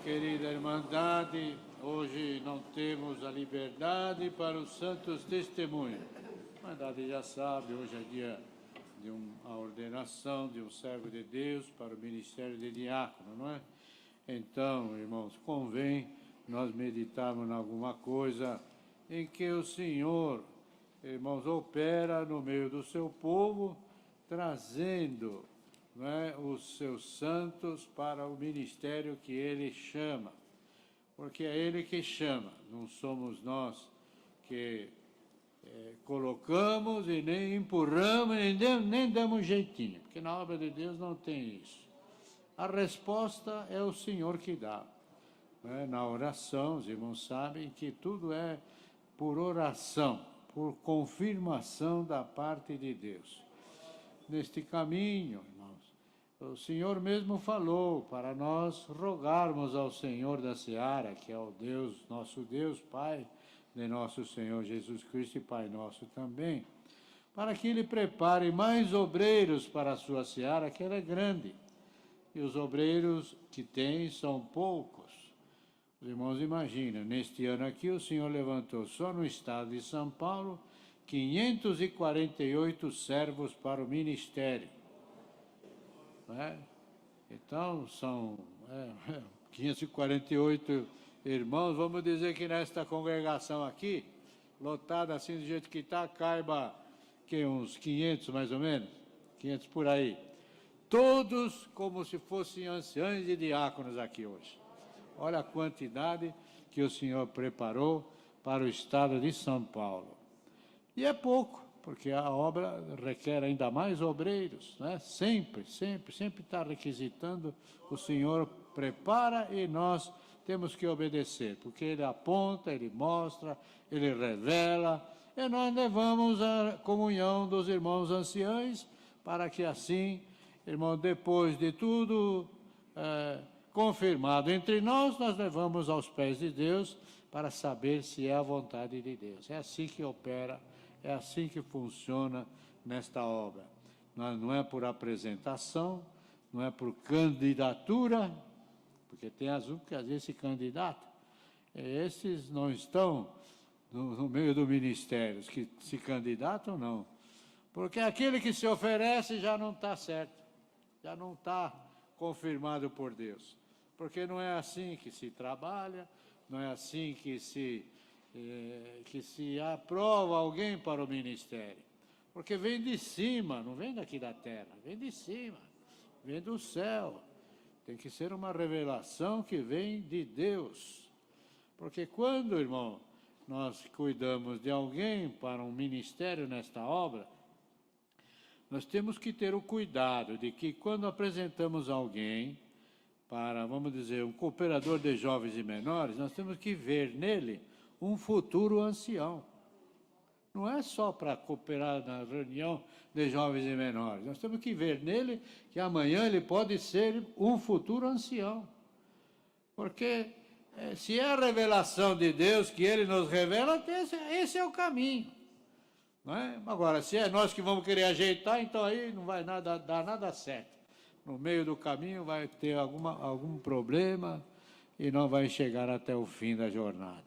querida Irmandade, hoje não temos a liberdade para os santos testemunhos. A Irmandade já sabe, hoje é dia de a ordenação de um servo de Deus para o ministério de diácono, não é? Então, irmãos, convém nós meditarmos em alguma coisa em que o Senhor, irmãos, opera no meio do seu povo, trazendo, não é, os seus santos para o ministério que Ele chama. Porque é Ele que chama, não somos nós que colocamos e nem empurramos, nem damos jeitinho, porque na obra de Deus não tem isso. A resposta é o Senhor que dá. Na oração, os irmãos sabem que tudo é por oração, por confirmação da parte de Deus. Neste caminho, irmãos, o Senhor mesmo falou para nós rogarmos ao Senhor da Seara, que é o Deus, nosso Deus, Pai de nosso Senhor Jesus Cristo e Pai nosso também, para que Ele prepare mais obreiros para a sua seara, que ela é grande. E os obreiros que tem são poucos. Os irmãos imaginam, neste ano aqui o Senhor levantou só no estado de São Paulo 548 servos para o ministério. Então, são 548 irmãos, vamos dizer que nesta congregação aqui, lotada assim do jeito que está, caiba que uns 500 mais ou menos, 500 por aí. Todos como se fossem anciãos e diáconos aqui hoje. Olha a quantidade que o Senhor preparou para o estado de São Paulo. E é pouco, porque a obra requer ainda mais obreiros, né? Sempre está requisitando, o Senhor prepara e nós temos que obedecer, porque Ele aponta, Ele mostra, Ele revela, e nós levamos a comunhão dos irmãos anciãos, para que assim, irmão, depois de tudo confirmado entre nós, nós levamos aos pés de Deus para saber se é a vontade de Deus. É assim que opera, é assim que funciona nesta obra. Não é por apresentação, não é por candidatura, porque tem azul que às vezes se candidata. Esses não estão no meio do ministério, os que se candidatam não. Porque aquele que se oferece já não está certo, já não está confirmado por Deus. Porque não é assim que se trabalha, não é assim que se aprova alguém para o ministério. Porque vem de cima, não vem daqui da terra, vem de cima, vem do céu. Tem que ser uma revelação que vem de Deus. Porque quando, irmão, nós cuidamos de alguém para um ministério nesta obra, nós temos que ter o cuidado de que quando apresentamos alguém para, vamos dizer, um cooperador de jovens e menores, nós temos que ver nele um futuro ancião. Não é só para cooperar na reunião de jovens e menores. Nós temos que ver nele que amanhã ele pode ser um futuro ancião. Porque se é a revelação de Deus que Ele nos revela, esse é o caminho. Não é? Agora, se é nós que vamos querer ajeitar, então aí não vai dar nada certo. No meio do caminho vai ter algum problema e não vai chegar até o fim da jornada.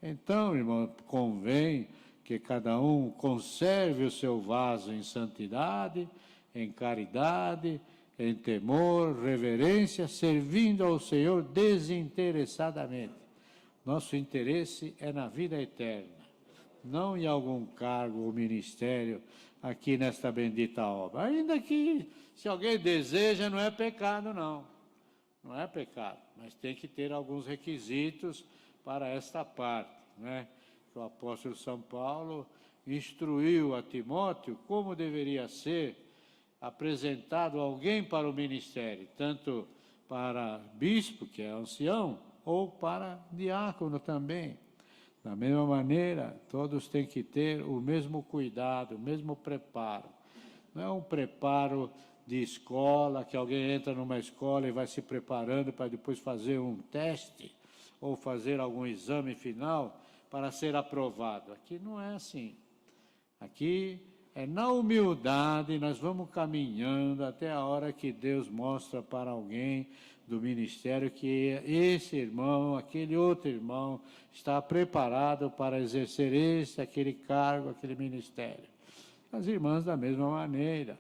Então, irmão, convém que cada um conserve o seu vaso em santidade, em caridade, em temor, reverência, servindo ao Senhor desinteressadamente. Nosso interesse é na vida eterna, não em algum cargo ou ministério aqui nesta bendita obra. Ainda que, se alguém deseja, não é pecado, não. Não é pecado, mas tem que ter alguns requisitos para esta parte, né? Que o apóstolo São Paulo instruiu a Timóteo como deveria ser apresentado alguém para o ministério, tanto para bispo, que é ancião, ou para diácono também. Da mesma maneira, todos têm que ter o mesmo cuidado, o mesmo preparo. Não é um preparo de escola, que alguém entra numa escola e vai se preparando para depois fazer um teste ou fazer algum exame final para ser aprovado. Aqui não é assim. Aqui É na humildade, nós vamos caminhando até a hora que Deus mostra para alguém do ministério que esse irmão, aquele outro irmão, está preparado para exercer aquele cargo, aquele ministério. As irmãs da mesma maneira,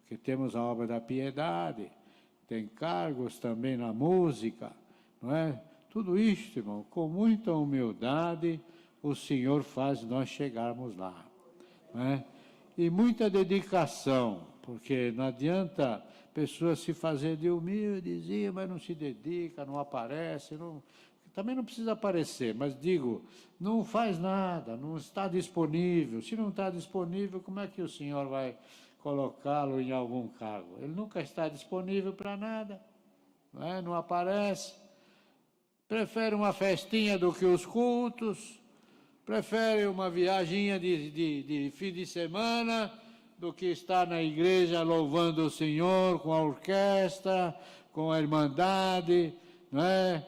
porque temos a obra da piedade, tem cargos também na música, não é? Tudo isso, irmão, com muita humildade, o Senhor faz nós chegarmos lá, não é? E muita dedicação, porque não adianta pessoas se fazer de humildes, mas não se dedica, não aparece, também não precisa aparecer, mas digo, não faz nada, não está disponível. Se não está disponível, como é que o Senhor vai colocá-lo em algum cargo? Ele nunca está disponível para nada, não é? Não aparece, prefere uma festinha do que os cultos, prefere uma viaginha de fim de semana do que estar na igreja louvando o Senhor com a orquestra, com a irmandade, não é?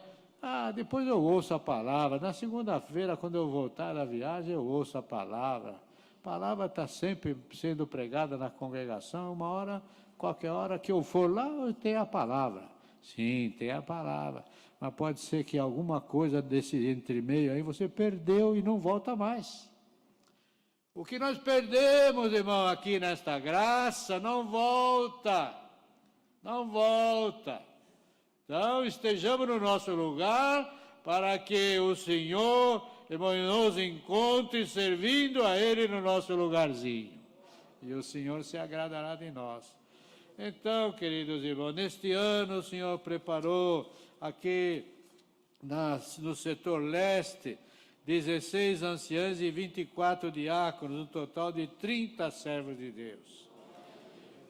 Depois eu ouço a palavra. Na segunda-feira, quando eu voltar da viagem, eu ouço a palavra. A palavra está sempre sendo pregada na congregação. Uma hora, qualquer hora que eu for lá, eu tenho a palavra. Sim, tem a palavra. Mas pode ser que alguma coisa desse entremeio aí você perdeu e não volta mais. O que nós perdemos, irmão, aqui nesta graça, não volta. Não volta. Então, estejamos no nosso lugar para que o Senhor, irmão, nos encontre servindo a Ele no nosso lugarzinho. E o Senhor se agradará de nós. Então, queridos irmãos, neste ano o Senhor preparou aqui no setor leste 16 anciãs e 24 diáconos, um total de 30 servos de Deus.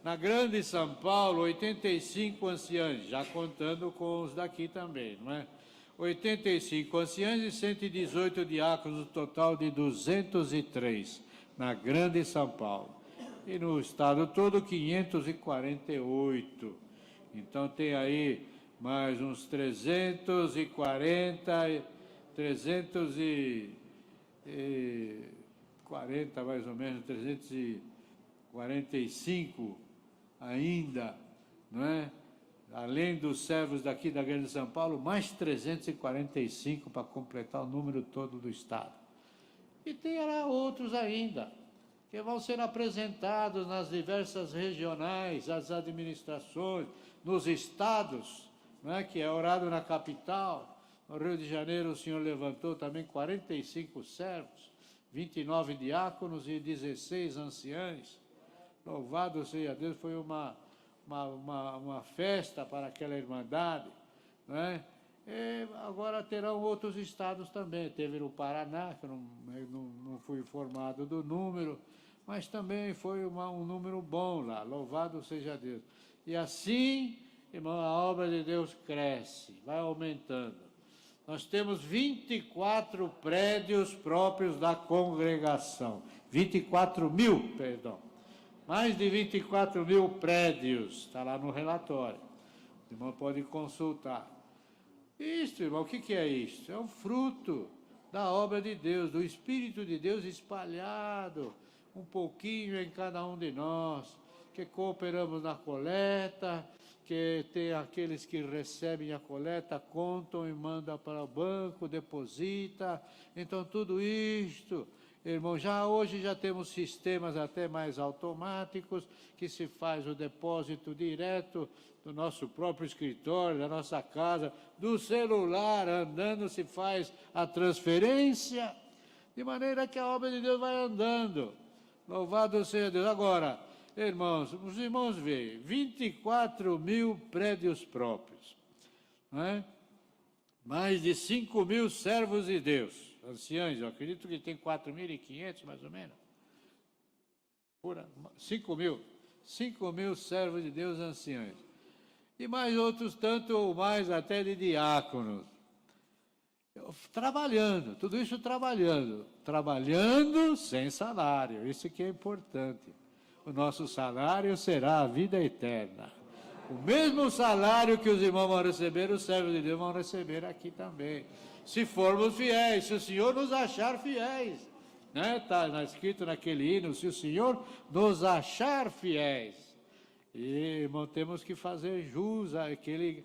Na Grande São Paulo, 85 anciãs, já contando com os daqui também, não é? 85 anciãs e 118 diáconos, um total de 203, na Grande São Paulo. E no estado todo, 548. Então, tem aí mais uns 340 mais ou menos, 345 ainda, não é? Além dos servos daqui da Grande São Paulo, mais 345 para completar o número todo do estado. E terá outros ainda, que vão ser apresentados nas diversas regionais, as administrações, nos estados, não é? Que é orado na capital. No Rio de Janeiro, o Senhor levantou também 45 servos, 29 diáconos e 16 anciães. Louvado seja Deus, foi uma festa para aquela irmandade, não é? E agora terão outros estados também. Teve no Paraná, que eu não fui informado do número, mas também foi um número bom lá. Louvado seja Deus. E assim, irmão, a obra de Deus cresce, vai aumentando. Nós temos 24 prédios próprios da congregação. 24 mil, perdão. Mais de 24 mil prédios, está lá no relatório. O irmão pode consultar. Isto, irmão, o que é isto? É um fruto da obra de Deus, do Espírito de Deus espalhado, um pouquinho em cada um de nós, que cooperamos na coleta, que tem aqueles que recebem a coleta, contam e mandam para o banco, deposita. Então, tudo isto, irmão, hoje já temos sistemas até mais automáticos, que se faz o depósito direto do nosso próprio escritório, da nossa casa, do celular, andando se faz a transferência, de maneira que a obra de Deus vai andando. Louvado seja Deus. Agora, irmãos, os irmãos veem, 24 mil prédios próprios, não é? Mais de 5 mil servos de Deus, anciãos, eu acredito que tem 4.500 mais ou menos, 5 mil servos de Deus anciãos, e mais outros tanto ou mais até de diáconos, trabalhando, tudo isso trabalhando sem salário, isso que é importante. O nosso salário será a vida eterna. O mesmo salário que os irmãos vão receber, os servos de Deus vão receber aqui também. Se formos fiéis, se o Senhor nos achar fiéis, né? Está escrito naquele hino, se o Senhor nos achar fiéis. E, irmão, temos que fazer jus àquele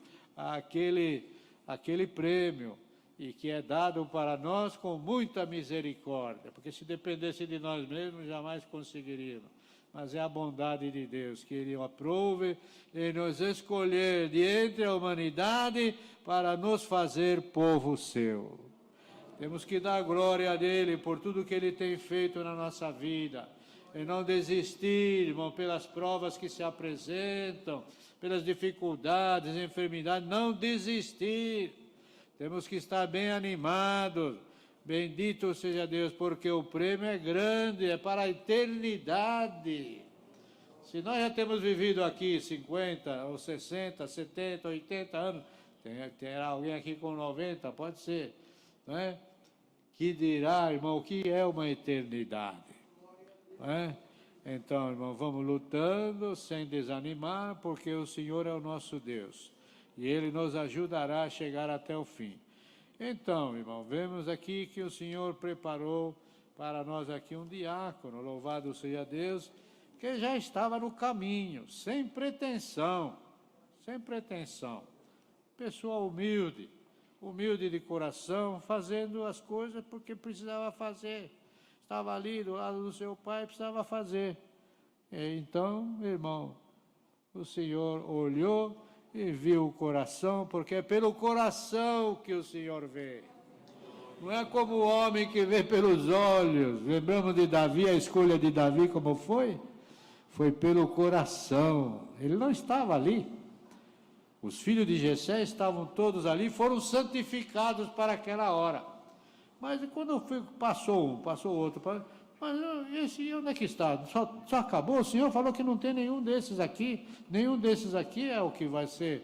prêmio, e que é dado para nós com muita misericórdia, porque se dependesse de nós mesmos, jamais conseguiríamos. Mas é a bondade de Deus, que Ele aprove e nos escolher de entre a humanidade para nos fazer povo seu. Temos que dar glória a Ele por tudo que Ele tem feito na nossa vida, e não desistir, irmão, pelas provas que se apresentam, pelas dificuldades, enfermidades, não desistir. Temos que estar bem animados. Bendito seja Deus, porque o prêmio é grande, é para a eternidade. Se nós já temos vivido aqui 50, ou 60, 70, 80 anos, terá alguém aqui com 90, pode ser, não é? Que dirá, irmão, o que é uma eternidade? Não é? Então, irmão, vamos lutando sem desanimar, porque o Senhor é o nosso Deus, e Ele nos ajudará a chegar até o fim. Então, irmão, vemos aqui que o Senhor preparou para nós aqui um diácono, louvado seja Deus, que já estava no caminho, sem pretensão, pessoa humilde de coração, fazendo as coisas porque precisava fazer, estava ali do lado do seu pai, precisava fazer. Então, irmão, o Senhor olhou e viu o coração, porque é pelo coração que o Senhor vê. Não é como o homem que vê pelos olhos. Lembramos de Davi, a escolha de Davi como foi? Foi pelo coração. Ele não estava ali. Os filhos de Jessé estavam todos ali, foram santificados para aquela hora. Mas quando passou um, passou outro, mas esse onde é que está? Só acabou? O Senhor falou que não tem nenhum desses aqui é o que vai ser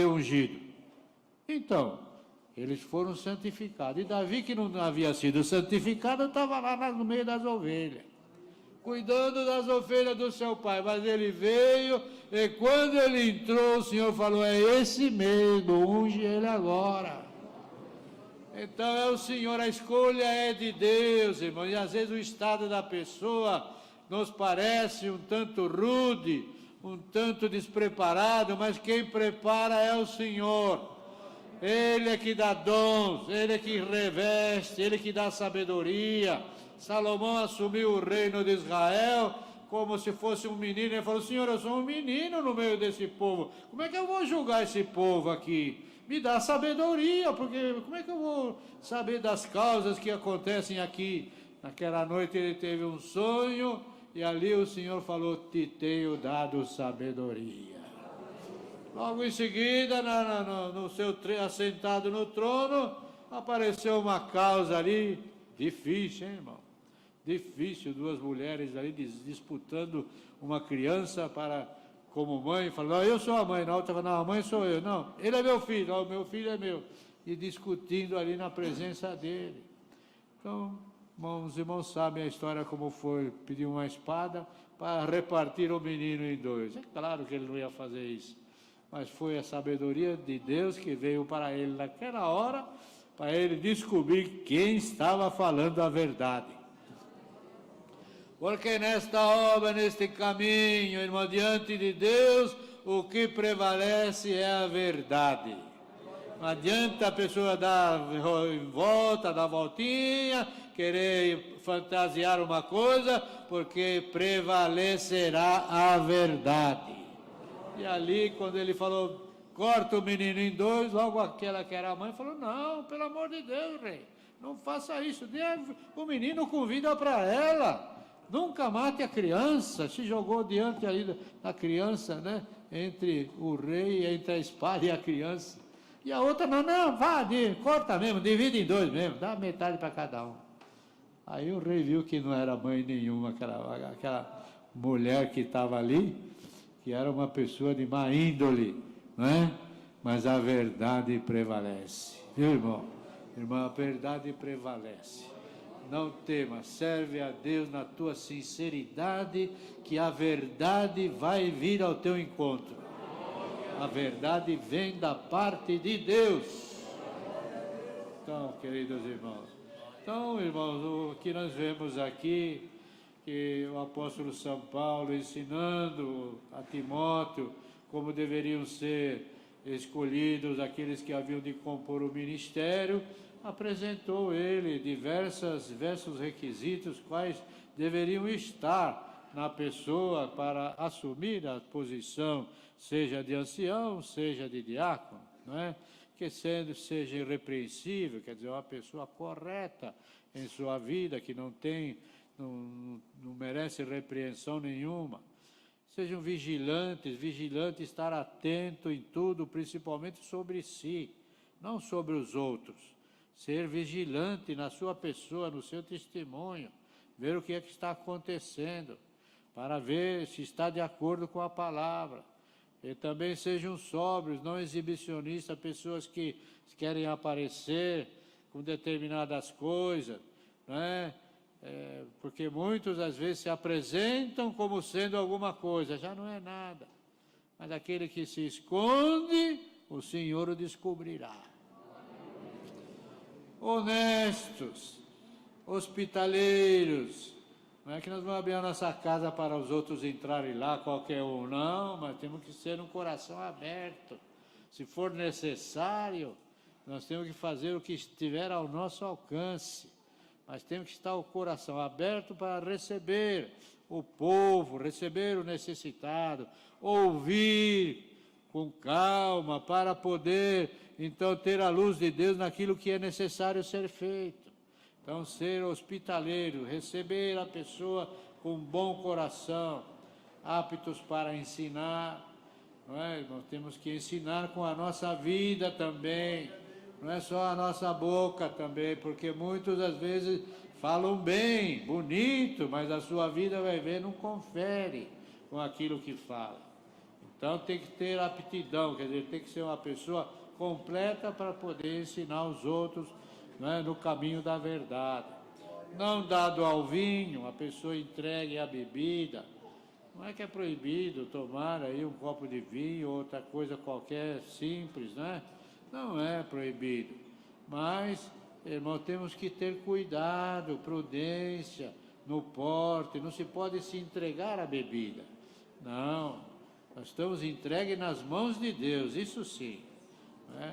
ungido. Então, eles foram santificados. E Davi, que não havia sido santificado, estava lá no meio das ovelhas, cuidando das ovelhas do seu pai. Mas ele veio, e quando ele entrou, o Senhor falou, é esse mesmo, unge ele agora. Então é o Senhor, a escolha é de Deus, irmão, e às vezes o estado da pessoa nos parece um tanto rude, um tanto despreparado, mas quem prepara é o Senhor. Ele é que dá dons, Ele é que reveste, Ele que dá sabedoria. Salomão assumiu o reino de Israel como se fosse um menino. Ele falou, Senhor, eu sou um menino no meio desse povo, como é que eu vou julgar esse povo aqui? Me dá sabedoria, porque como é que eu vou saber das causas que acontecem aqui? Naquela noite ele teve um sonho, e ali o Senhor falou, te tenho dado sabedoria. Logo em seguida, assentado no trono, apareceu uma causa ali, difícil, hein, irmão? Difícil, duas mulheres ali disputando uma criança como mãe, falando, eu sou a mãe, na outra falando, não, a mãe sou eu, não, ele é meu filho, o meu filho é meu, e discutindo ali na presença dele. Então, os irmãos sabem a história como foi, pediu uma espada para repartir o menino em dois. É claro que ele não ia fazer isso, mas foi a sabedoria de Deus que veio para ele naquela hora, para ele descobrir quem estava falando a verdade. Porque nesta obra, neste caminho, irmão, diante de Deus, o que prevalece é a verdade. Não adianta a pessoa dar volta, dar voltinha, querer fantasiar uma coisa, porque prevalecerá a verdade. E ali, quando ele falou, corta o menino em dois, logo aquela que era a mãe falou, não, pelo amor de Deus, rei, não faça isso, dê o menino com vida para ela. Nunca mate a criança. Se jogou diante ali da criança, né? Entre o rei, entre a espada e a criança. E a outra, não, corta mesmo, divide em dois mesmo, dá metade para cada um. Aí o rei viu que não era mãe nenhuma, aquela mulher que estava ali, que era uma pessoa de má índole, não é? Mas a verdade prevalece. Viu, irmão? Irmão, a verdade prevalece. Não temas, serve a Deus na tua sinceridade, que a verdade vai vir ao teu encontro. A verdade vem da parte de Deus. Então, queridos irmãos, Então, irmãos, o que nós vemos aqui, que o apóstolo São Paulo ensinando a Timóteo como deveriam ser escolhidos aqueles que haviam de compor o ministério, apresentou ele diversos requisitos quais deveriam estar na pessoa para assumir a posição, seja de ancião, seja de diácono, não é? Que seja irrepreensível, quer dizer, uma pessoa correta em sua vida, que não merece repreensão nenhuma. Sejam vigilantes, estar atento em tudo, principalmente sobre si, não sobre os outros. Ser vigilante na sua pessoa, no seu testemunho, ver o que é que está acontecendo, para ver se está de acordo com a palavra. E também sejam sóbrios, não exibicionistas, pessoas que querem aparecer com determinadas coisas, não é? Porque muitos às vezes se apresentam como sendo alguma coisa, já não é nada. Mas aquele que se esconde, o Senhor o descobrirá. Honestos, hospitaleiros. Não é que nós vamos abrir a nossa casa para os outros entrarem lá, qualquer um, não, mas temos que ser um coração aberto. Se for necessário, nós temos que fazer o que estiver ao nosso alcance. Mas temos que estar o coração aberto para receber o povo, receber o necessitado, ouvir com calma para poder, então, ter a luz de Deus naquilo que é necessário ser feito. Então, ser hospitaleiro, receber a pessoa com bom coração, aptos para ensinar, não é? Nós temos que ensinar com a nossa vida também, não é só a nossa boca também, porque muitos às vezes falam bem, bonito, mas a sua vida, vai ver, não confere com aquilo que fala. Então tem que ter aptidão, quer dizer, tem que ser uma pessoa completa para poder ensinar os outros, não é, no caminho da verdade. Não dado ao vinho, a pessoa entregue a bebida. Não é que é proibido tomar aí um copo de vinho ou outra coisa qualquer simples, né? Não é proibido. Mas, irmão, temos que ter cuidado, prudência no porte. Não se pode se entregar a bebida. Não, nós estamos entregues nas mãos de Deus, isso sim.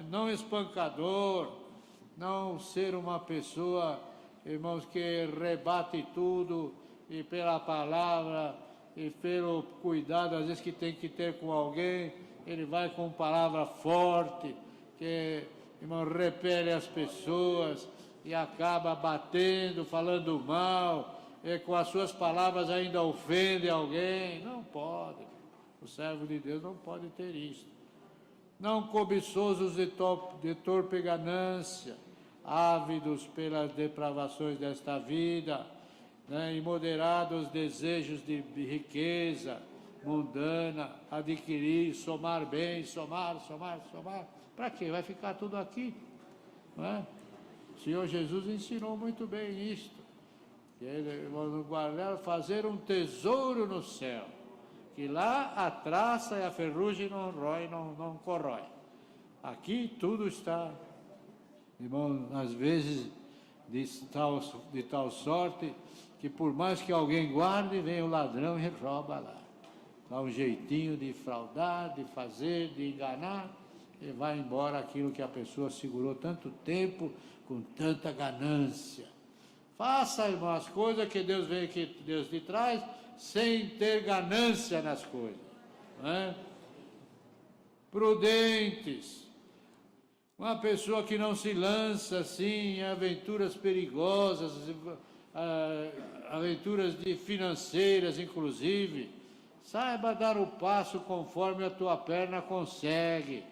Não espancador, não ser uma pessoa, irmãos, que rebate tudo e pela palavra e pelo cuidado, às vezes, que tem que ter com alguém, ele vai com palavra forte, que, irmão, repele as pessoas e acaba batendo, falando mal, e com as suas palavras ainda ofende alguém. Não pode. O servo de Deus não pode ter isso. Não cobiçosos de torpe ganância, ávidos pelas depravações desta vida, né, imoderados desejos de riqueza mundana, adquirir, somar bens, somar. Para quê? Vai ficar tudo aqui, não é? O Senhor Jesus ensinou muito bem isto. Ele guardar, fazer um tesouro no céu, que lá a traça e a ferrugem não rói, não corrói. Aqui tudo está, irmão, às vezes de tal sorte que por mais que alguém guarde, vem o ladrão e rouba lá. Dá um jeitinho de fraudar, de fazer, de enganar, e vai embora aquilo que a pessoa segurou tanto tempo, com tanta ganância. Faça, irmão, as coisas que Deus vê que Deus lhe traz, sem ter ganância nas coisas, não é? Prudentes. Uma pessoa que não se lança assim em aventuras perigosas, aventuras financeiras, inclusive. Saiba dar o passo conforme a tua perna consegue.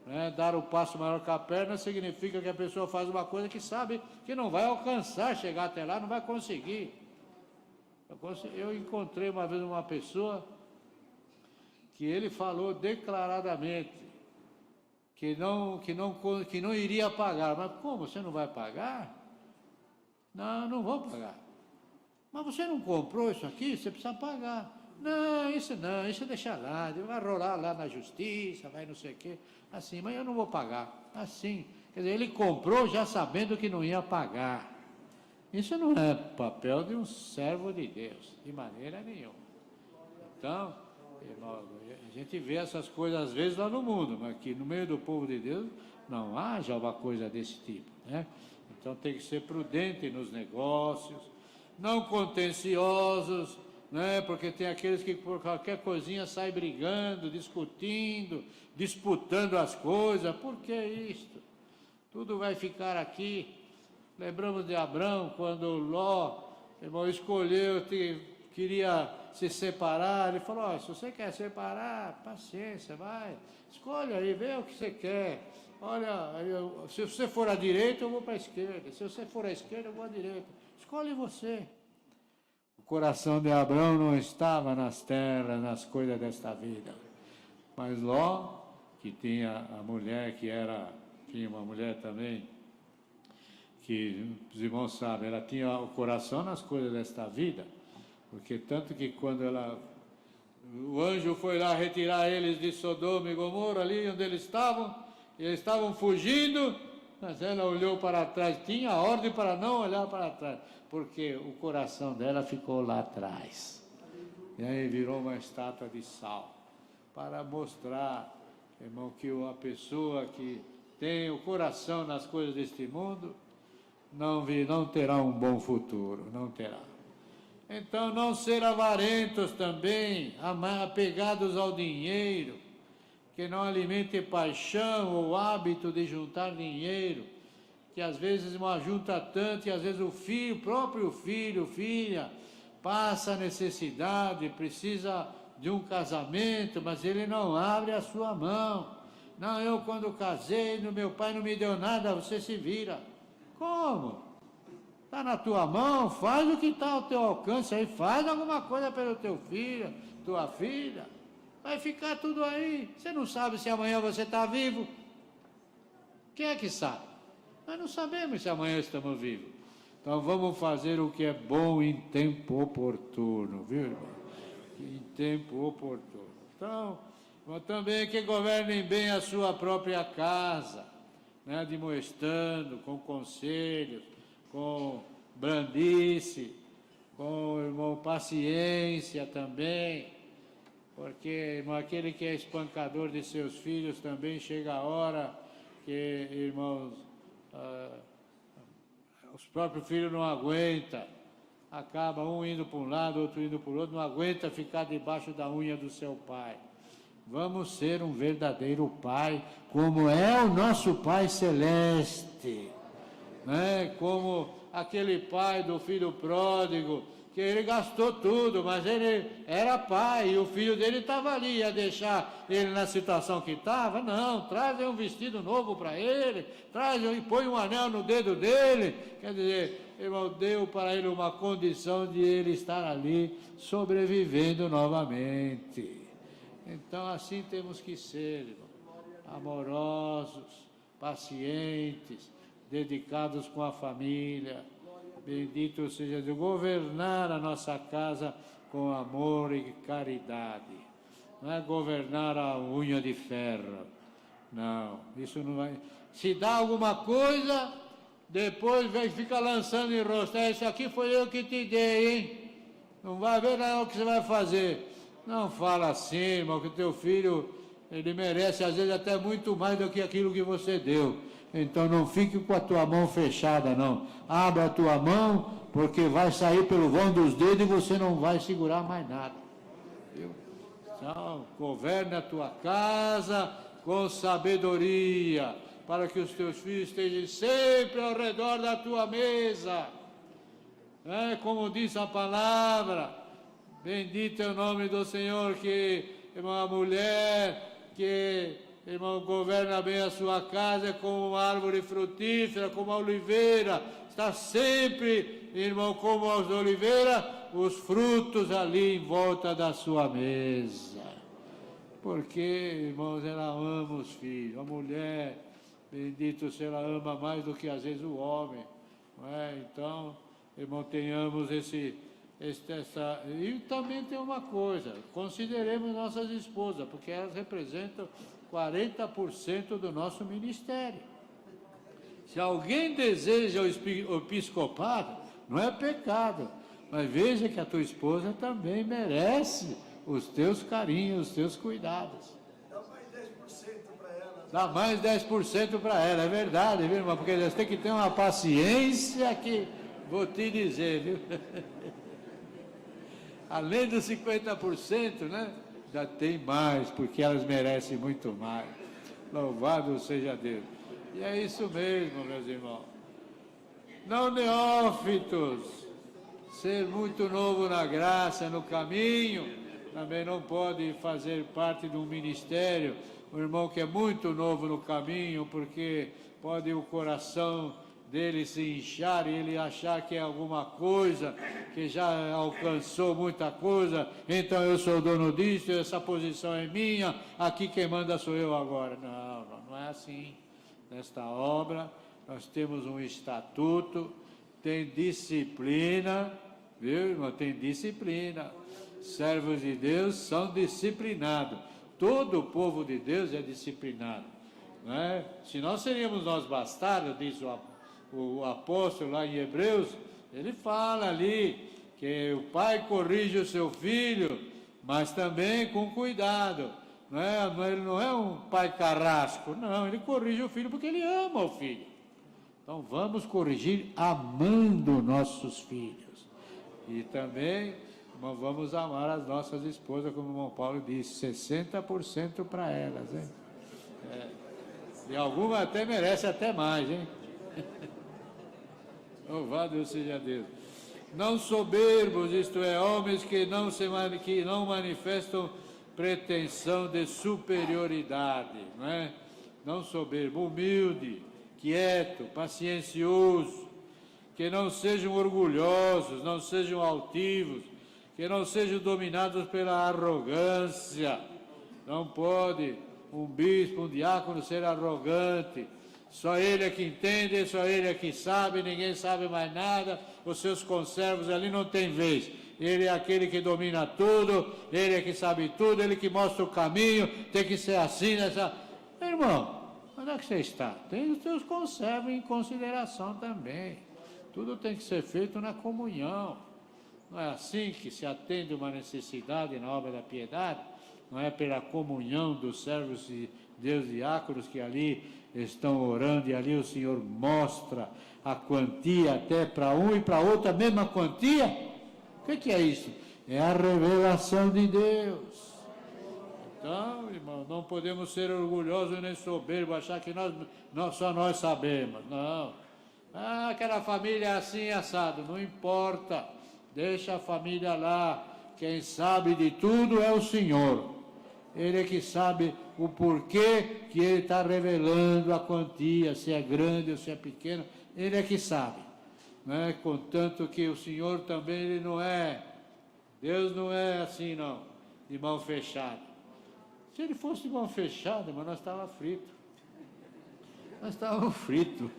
Né? Dar o passo maior que a perna significa que a pessoa faz uma coisa que sabe que não vai alcançar, chegar até lá, não vai conseguir. Eu encontrei uma vez uma pessoa que ele falou declaradamente que não iria pagar. Mas como, você não vai pagar? Não vou pagar. Mas você não comprou isso aqui? Você precisa pagar. Não, isso deixa lá, vai rolar lá na justiça, vai não sei o quê. Assim, mas eu não vou pagar. Assim, quer dizer, ele comprou já sabendo que não ia pagar. Isso não é papel de um servo de Deus, de maneira nenhuma. Então, irmão, a gente vê essas coisas às vezes lá no mundo, mas aqui no meio do povo de Deus não haja uma coisa desse tipo, né? Então tem que ser prudente nos negócios, não contenciosos, né? Porque tem aqueles que por qualquer coisinha saem brigando, discutindo, disputando as coisas. Por que isto? Tudo vai ficar aqui. Lembramos de Abrão, quando Ló, irmão, escolheu, queria se separar, ele falou, se você quer separar, paciência, vai, escolhe aí, vê o que você quer. Olha, se você for à direita, eu vou para a esquerda, se você for à esquerda, eu vou à direita. Escolhe você. O coração de Abrão não estava nas terras, nas coisas desta vida. Mas Ló, que tinha a mulher, tinha uma mulher também, que os irmãos sabem, ela tinha o coração nas coisas desta vida, porque tanto que quando o anjo foi lá retirar eles de Sodoma e Gomorra, ali onde eles estavam fugindo, mas ela olhou para trás, tinha a ordem para não olhar para trás, porque o coração dela ficou lá atrás, e aí virou uma estátua de sal, para mostrar, irmão, que uma pessoa que tem o coração nas coisas deste mundo, não terá um bom futuro, não terá. Então, não ser avarentos também, apegados ao dinheiro, que não alimente paixão ou hábito de juntar dinheiro, que às vezes não ajunta tanto, e às vezes o próprio filho, filha, passa necessidade, precisa de um casamento, mas ele não abre a sua mão. Não, eu quando casei, meu pai não me deu nada, você se vira. Como? Está na tua mão, faz o que está ao teu alcance aí, faz alguma coisa pelo teu filho, tua filha. Vai ficar tudo aí. Você não sabe se amanhã você está vivo? Quem é que sabe? Nós não sabemos se amanhã estamos vivos. Então vamos fazer o que é bom em tempo oportuno, viu, irmão? Em tempo oportuno. Então, também que governem bem a sua própria casa, né, admoestando, com conselhos, com brandice, com, irmão, paciência também, porque, irmão, aquele que é espancador de seus filhos também chega a hora que, irmãos, os próprios filhos não aguentam, acaba um indo para um lado, outro indo para o outro, não aguenta ficar debaixo da unha do seu pai. Vamos ser um verdadeiro pai, como é o nosso Pai Celeste, né? Como aquele pai do filho pródigo, que ele gastou tudo, mas ele era pai, e o filho dele estava ali, ia deixar ele na situação que estava? Não, traz um vestido novo para ele, traz e põe um anel no dedo dele, quer dizer, irmão, deu para ele uma condição de ele estar ali, sobrevivendo novamente. Então, assim temos que ser, irmão, amorosos, pacientes, dedicados com a família. Bendito seja Deus, governar a nossa casa com amor e caridade. Não é governar a unha de ferro. Não, isso não vai. Se dá alguma coisa, depois fica lançando em rosto. Isso aqui foi eu que te dei, hein? Não vai ver nada o que você vai fazer. Não fala assim, irmão, que teu filho, ele merece às vezes até muito mais do que aquilo que você deu. Então não fique com a tua mão fechada, não. Abra a tua mão, porque vai sair pelo vão dos dedos e você não vai segurar mais nada. Viu? Então, governe a tua casa com sabedoria, para que os teus filhos estejam sempre ao redor da tua mesa. Como diz a palavra, bendito é o nome do Senhor, que, irmão, a mulher que, irmão, governa bem a sua casa como uma árvore frutífera, como a oliveira, está sempre, irmão, como as oliveiras, os frutos ali em volta da sua mesa. Porque, irmãos, ela ama os filhos, a mulher, bendito se ela ama mais do que às vezes o homem, não é? Então, irmão, tenhamos e também tem uma coisa, consideremos nossas esposas, porque elas representam 40% do nosso ministério. Se alguém deseja o episcopado, não é pecado. Mas veja que a tua esposa também merece os teus carinhos, os teus cuidados. Dá mais 10% para ela. Dá mais 10% para ela, é verdade, viu, irmão? Porque eles têm que ter uma paciência que vou te dizer, viu? Além dos 50%, né? Já tem mais, porque elas merecem muito mais. Louvado seja Deus. E é isso mesmo, meus irmãos. Não neófitos, ser muito novo na graça, no caminho, também não pode fazer parte de um ministério. O irmão que é muito novo no caminho, porque pode o coração dele se inchar e ele achar que é alguma coisa, que já alcançou muita coisa, então eu sou dono disso, essa posição é minha, aqui quem manda sou eu agora. Não é assim. Nesta obra, nós temos um estatuto, tem disciplina, viu, irmão? Tem disciplina. Servos de Deus são disciplinados. Todo o povo de Deus é disciplinado. Não é? Senão seríamos nós bastardos, diz o apóstolo lá em Hebreus, ele fala ali que o pai corrige o seu filho, mas também com cuidado. Ele não é um pai carrasco, não, ele corrige o filho porque ele ama o filho. Então vamos corrigir amando nossos filhos. E também vamos amar as nossas esposas, como o irmão Paulo disse, 60% para elas, hein? E alguma até merece até mais, hein? Louvado seja Deus. Não soberbos, isto é, homens que não manifestam pretensão de superioridade, não é? Não soberbo, humilde, quieto, paciencioso, que não sejam orgulhosos, não sejam altivos, que não sejam dominados pela arrogância. Não pode um bispo, um diácono ser arrogante. Só ele é que entende, só ele é que sabe, ninguém sabe mais nada, os seus conservos ali não tem vez. Ele é aquele que domina tudo, ele é que sabe tudo, ele que mostra o caminho, tem que ser assim, nessa... Irmão, onde é que você está? Tem os teus conservos em consideração também. Tudo tem que ser feito na comunhão. Não é assim que se atende uma necessidade na obra da piedade? Não é pela comunhão dos servos de Deus diáconos que ali estão orando, e ali o Senhor mostra a quantia até para um e para outro a mesma quantia? O que é isso? É a revelação de Deus. Então, irmão, não podemos ser orgulhosos nem soberbos, achar que só nós sabemos. Não. Aquela família é assim, assado. Não importa. Deixa a família lá. Quem sabe de tudo é o Senhor. Ele é que sabe o porquê que ele está revelando a quantia, se é grande ou se é pequena. Ele é que sabe. Né? Contanto que o Senhor também, ele não é, Deus não é assim não, de mão fechada. Se ele fosse de mão fechada, mas nós estávamos fritos. Nós estávamos fritos,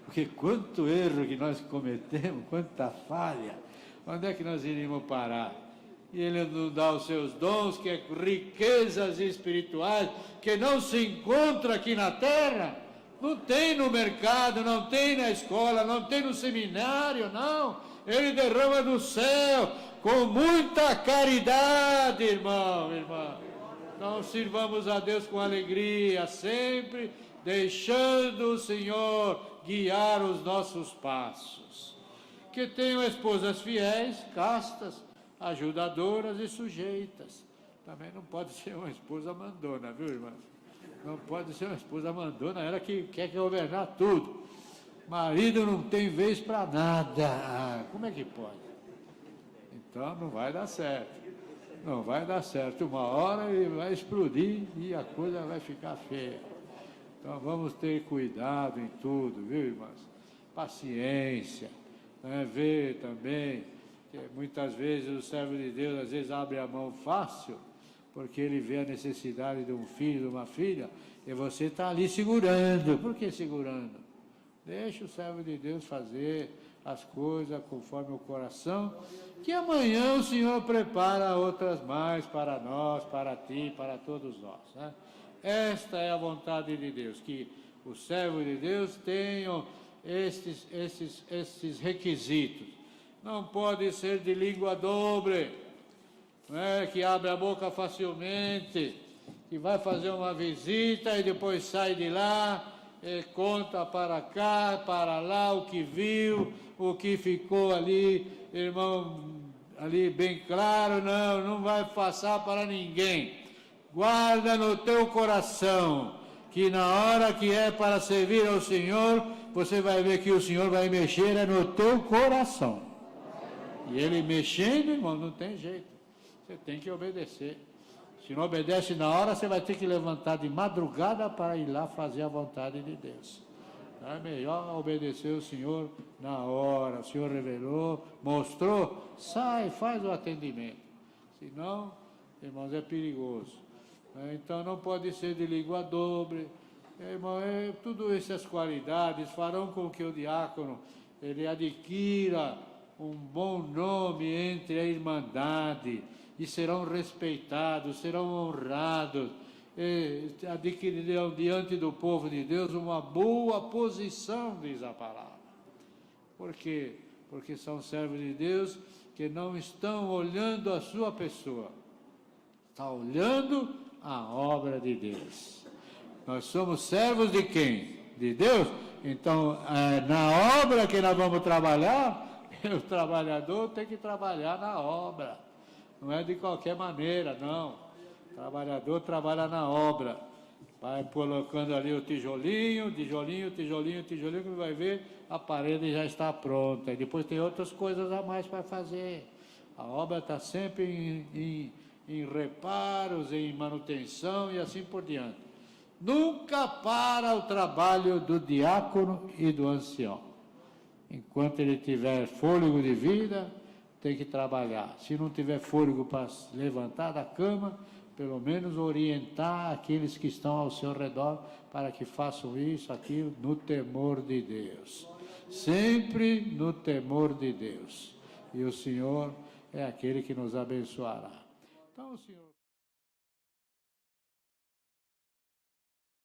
porque quanto erro que nós cometemos, quanta falha, onde é que nós iríamos parar? E ele nos dá os seus dons, que é riquezas espirituais, que não se encontra aqui na terra. Não tem no mercado, não tem na escola, não tem no seminário, não. Ele derrama do céu com muita caridade, irmão, irmã. Então sirvamos a Deus com alegria, sempre deixando o Senhor guiar os nossos passos. Que tenham esposas fiéis, castas, ajudadoras e sujeitas. Também não pode ser uma esposa mandona, viu, irmã? Não pode ser uma esposa mandona, ela que quer governar tudo. Marido não tem vez para nada. Como é que pode? Então não vai dar certo. Não vai dar certo. Uma hora ele vai explodir e a coisa vai ficar feia. Então vamos ter cuidado em tudo, viu, irmãs? Paciência. Né? Ver também que muitas vezes o servo de Deus às vezes abre a mão fácil, porque ele vê a necessidade de um filho, de uma filha, e você está ali segurando. Por que segurando? Deixa o servo de Deus fazer as coisas conforme o coração, que amanhã o Senhor prepara outras mais para nós, para ti, para todos nós. Né? Esta é a vontade de Deus, que os servos de Deus tenham estes requisitos. não pode ser de língua dobre, não é? Que abre a boca facilmente, que vai fazer uma visita e depois sai de lá e conta para cá, para lá o que viu, o que ficou ali, irmão, ali bem claro, não vai passar para ninguém. Guarda no teu coração, que na hora que é para servir ao Senhor, você vai ver que o Senhor vai mexer no teu coração. E Ele mexendo, irmão, não tem jeito. Você tem que obedecer. Se não obedece na hora, você vai ter que levantar de madrugada para ir lá fazer a vontade de Deus. Então é melhor obedecer o Senhor na hora. O Senhor revelou, mostrou, sai, faz o atendimento. Senão, irmãos, é perigoso. Então não pode ser de língua dobre. Irmão, tudo essas qualidades farão com que o diácono ele adquira um bom nome entre a Irmandade, e serão respeitados, serão honrados, adquirirão diante do povo de Deus uma boa posição, diz a palavra. Por quê? Porque são servos de Deus que não estão olhando a sua pessoa, estão olhando a obra de Deus. Nós somos servos de quem? De Deus. Então, na obra que nós vamos trabalhar, o trabalhador tem que trabalhar na obra. Não é de qualquer maneira, não. O trabalhador trabalha na obra. Vai colocando ali o tijolinho, que vai ver, a parede já está pronta. E depois tem outras coisas a mais para fazer. A obra está sempre em reparos, em manutenção e assim por diante. Nunca para o trabalho do diácono e do ancião. Enquanto ele tiver fôlego de vida, tem que trabalhar. Se não tiver fôlego para levantar da cama, pelo menos orientar aqueles que estão ao seu redor para que façam isso, aquilo, no temor de Deus. Sempre no temor de Deus. E o Senhor é aquele que nos abençoará. Então, o Senhor...